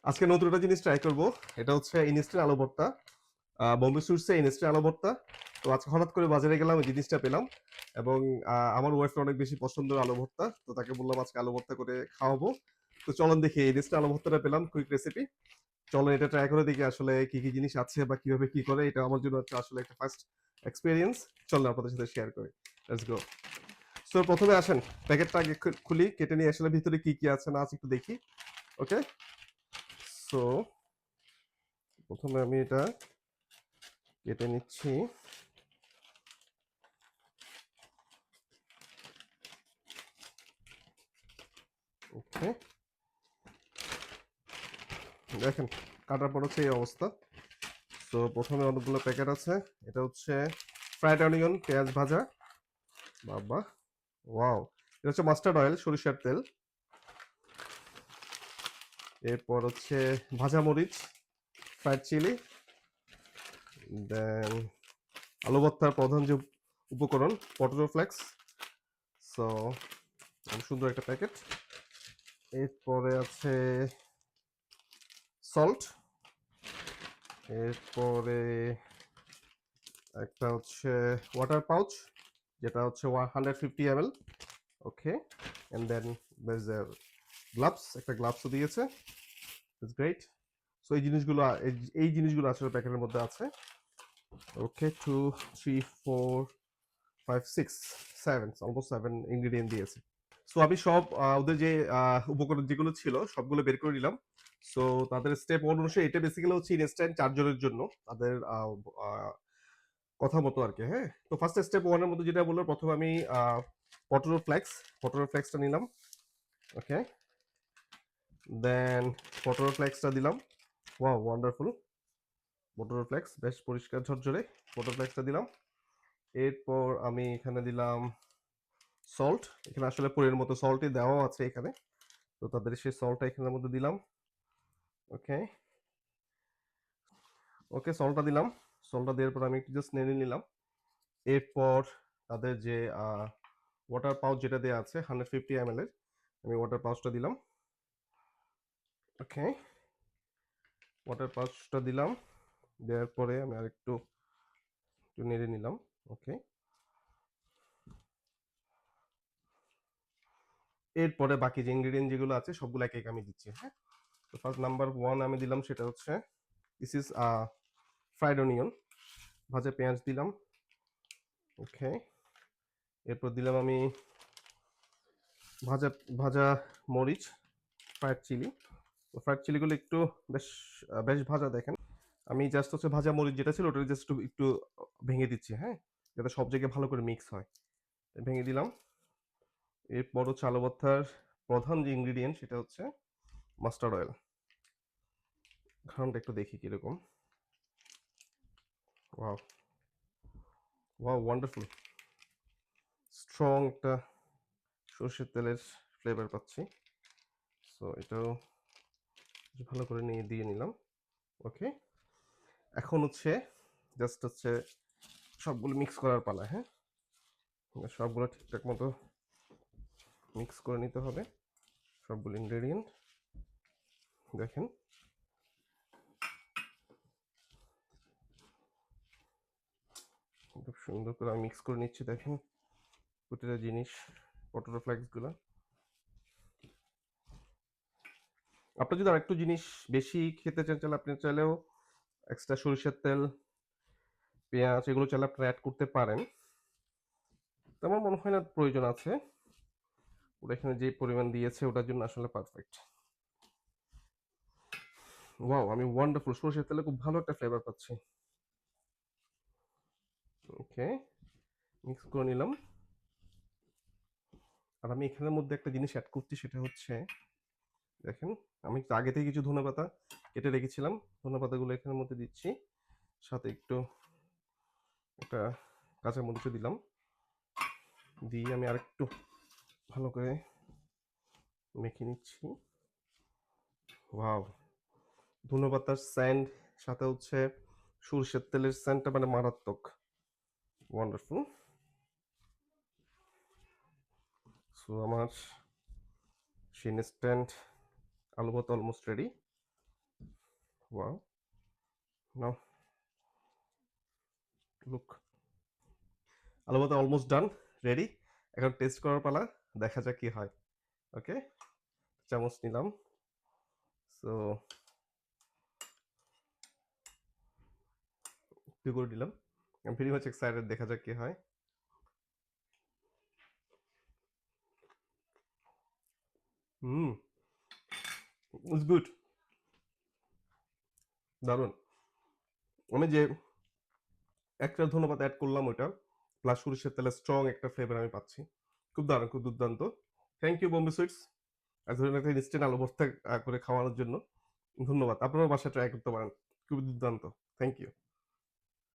আজকে নতুন একটা জিনিস ট্রাই করব। এটা হচ্ছে ইনস্ট্যান্ট আলু ভর্তা। বোম্বে সুটসে ইনস্ট্যান্ট আলু ভর্তা। তো আজকে হঠাৎ করে বাজারে গেলাম, এই জিনিসটা পেলাম এবং আমার ওয়াইফের অনেক বেশি পছন্দের আলু ভর্তা। তো তাকে বললাম আজকে আলু ভর্তা করে খাওয়াবো। তো চলুন দেখি, এই ইনস্ট্যান্ট আলু ভর্তাটা পেলাম, কুইক রেসিপি। চলুন এটা ট্রাই করে দেখি আসলে কি কি জিনিস আছে বা কিভাবে কি করে। এটা আমার জন্য হচ্ছে আসলে একটা ফার্স্ট এক্সপেরিয়েন্স। চলুন আপনাদের সাথে শেয়ার করি। Let's go. সো প্রথমে আসেন, প্যাকেটটা আগে খুলি, কেটে নিয়ে আসলে ভিতরে কি কি আছে না আছে একটু দেখি। ওকে। সো প্রথমে আমি এটা কেটে নিচ্ছি। ওকে, দেখেন কাটার পর হচ্ছে এই অবস্থা। তো প্রথমে অনেকগুলো প্যাকেট আছে। এটা হচ্ছে ফ্রাইড অনিয়ন, পেঁয়াজ ভাজা। বাবা, ওয়াও। এটা হচ্ছে মাস্টার্ড অয়েল, সরিষার তেল। এরপর হচ্ছে ভাজা মরিচ, ফ্রাইড চিলি। দেন আলু ভর্তার প্রধান যে উপকরণ, পটেটো ফ্লেক্স। সো সুন্দর একটা প্যাকেট। এরপরে আছে সল্ট। এরপরে একটা হচ্ছে ওয়াটার পাউচ, যেটা হচ্ছে 150 ml। Okay, and then gloves, একটা গ্লাভসও দিয়েছে। It's great. সো এই জিনিসগুলো আসলে প্যাকেটের মধ্যে আছে। ওকে, 2 3 4 5 6 7, অলমোস্ট 7 ইনগ্রিডিয়েন্ট দিয়েছে। সো আমি সব ওদের যে উপকরণ যেগুলো ছিল সবগুলো বের করে নিলাম। সো তাদের স্টেপ ওয়ান অনুসারে এটা বেসিক্যালি হচ্ছে ইনস্ট্যান্ট 4 জনের জন্য, তাদের কথা মতো আর কি। হ্যাঁ, তো ফার্স্ট স্টেপ ওয়ানের মধ্যে যেটা বললো, প্রথমে আমি পটেটো ফ্লেক্স, পটেটো ফ্লেক্সটা নিলাম। ওকে, দেন পটেটো ফ্লেক্সটা দিলাম। Wow, wonderful. পটেটো ফ্লেক্স বেশ পরিষ্কার ঝরঝরে। পটেটো ফ্লেক্সটা দিলাম। এরপর আমি এখানে দিলাম সল্ট। এখানে আসলে পরিমাণ মতো সল্টই দেওয়া আছে এখানে। তো তাদের সেই সল্টটা এখানের মধ্যে দিলাম। ওকে, ওকে, সল্টটা দিলাম। সল্টটা দেওয়ার পর আমি একটু জাস্ট নেড়ে নিলাম। এরপর তাদের যে ওয়াটার পাউচ যেটা দেওয়া আছে 150 ml এর, আমি ওয়াটার পাউচটা দিলাম। ওকে, ওয়াটার পাউচটা দিলাম। দেওয়ার পরে আমি আরেকটু একটু নেড়ে নিলাম। ওকে, এরপরে বাকি যে ইনগ্রেডিয়েন্ট যেগুলো আছে সবগুলো একে একে আমি দিচ্ছি। হ্যাঁ, তো ফার্স্ট নাম্বার ওয়ান আমি দিলাম, সেটা হচ্ছে দিস ইজ ফ্রাইড অনিয়ন, ভাজা পেঁয়াজ দিলাম। ওকে, এরপর দিলাম আমি ভাজা ভাজা মরিচ, ফ্রাইড চিলি। তো ফ্রাইড চিলিগুলো একটু বেশ বেশ ভাজা। দেখেন আমি জাস্ট হচ্ছে ভাজা মরিচ যেটা ছিল ওটা জাস্ট একটু ভেঙে দিচ্ছি। হ্যাঁ, যাতে সব জায়গায় ভালো করে মিক্স হয়। ভেঙে দিলাম। এরপর হচ্ছে আলু ভর্তার প্রধান যে ইনগ্রিডিয়েন্ট সেটা হচ্ছে মাস্টার্ড অয়েল। ঘ্রাণটা একটু দেখি কিরকম। Wow, wow, wonderful. স্ট্রং একটা সরষের তেলের ফ্লেভার পাচ্ছি। সো এটাও ভালো করে নিয়ে দিয়ে নিলাম। ওকে, এখন হচ্ছে জাস্ট হচ্ছে সবগুলো মিক্স করার পালা। হ্যাঁ, সবগুলো ঠিকঠাক মতো মিক্স করে নিতে হবে, সবগুলো ইনগ্রেডিয়েন্ট। দেখেন খুব সুন্দর করে আমি মিক্স করে নিচ্ছি। দেখেন প্রতিটা জিনিস, পটেটো ফ্লেক্সগুলো। আপনি যদি আরেকটু জিনিস বেশি খেতে চান তাহলে আপনি চাইলেও এক্সট্রা সরিষার তেল, পেঁয়াজ এগুলো চাইলে আপনি অ্যাড করতে পারেন। তো আমার মনে হয় না প্রয়োজন আছে। ওটা এখানে যে পরিমাণ দিয়েছে ওটার জন্য আসলে পারফেক্ট। ওয়াও, আমি ওয়ান্ডারফুল সরষের তেলে খুব ভালো একটা ফ্লেভার পাচ্ছি। ওকে, মিক্স করে নিলাম। আর আমি এখানের মধ্যে একটা জিনিস অ্যাড করছি, সেটা হচ্ছে দেখেন আমি আগে থেকে কিছু ধনেপাতা কেটে রেখেছিলাম। ধনেপাতাগুলো এখানের মধ্যে দিচ্ছি, সাথে একটু একটা কাঁচামরিচও দিলাম। দিয়ে আমি আরেকটু ভালো করে মেখে নিচ্ছি। ওয়াও, ধনেপাতার স্যান্ড সাথে হচ্ছে সরষের তেলের স্যান্ডটা মানে মারাত্মক। ওয়ান্ডারফুল। সো আমার সেই ইনস্ট্যান্ট আলু ভর্তা অলমোস্ট রেডি। ওয়াও, নাও লুক, আলু ভর্তা অলমোস্ট ডান, রেডি। এখন টেস্ট করার পালা, দেখা যাক কি হয়। ওকে, চামচ নিলাম। সো একটু করে দিলাম। আমি ভেরি মাচ এক্সাইটেড, দেখা যাক কি হয়। হুম, ইটস গুড, দারুণ। আমি যে একটা ধন্যবাদ অ্যাড করলাম ওইটা, প্লাস সরিষার তেলের স্ট্রং একটা ফ্লেভার আমি পাচ্ছি। খুব দারুণ, খুব দুর্দান্ত। থ্যাংক ইউ বোম্বে সুইটস, এত ধরনের একটা ইনস্ট্যান্ট আলু ভর্তা করে খাওয়ানোর জন্য। ধন্যবাদ। আপনারাও বাসায় ট্রাই করতে পারেন। খুবই দুর্দান্ত। Thank you.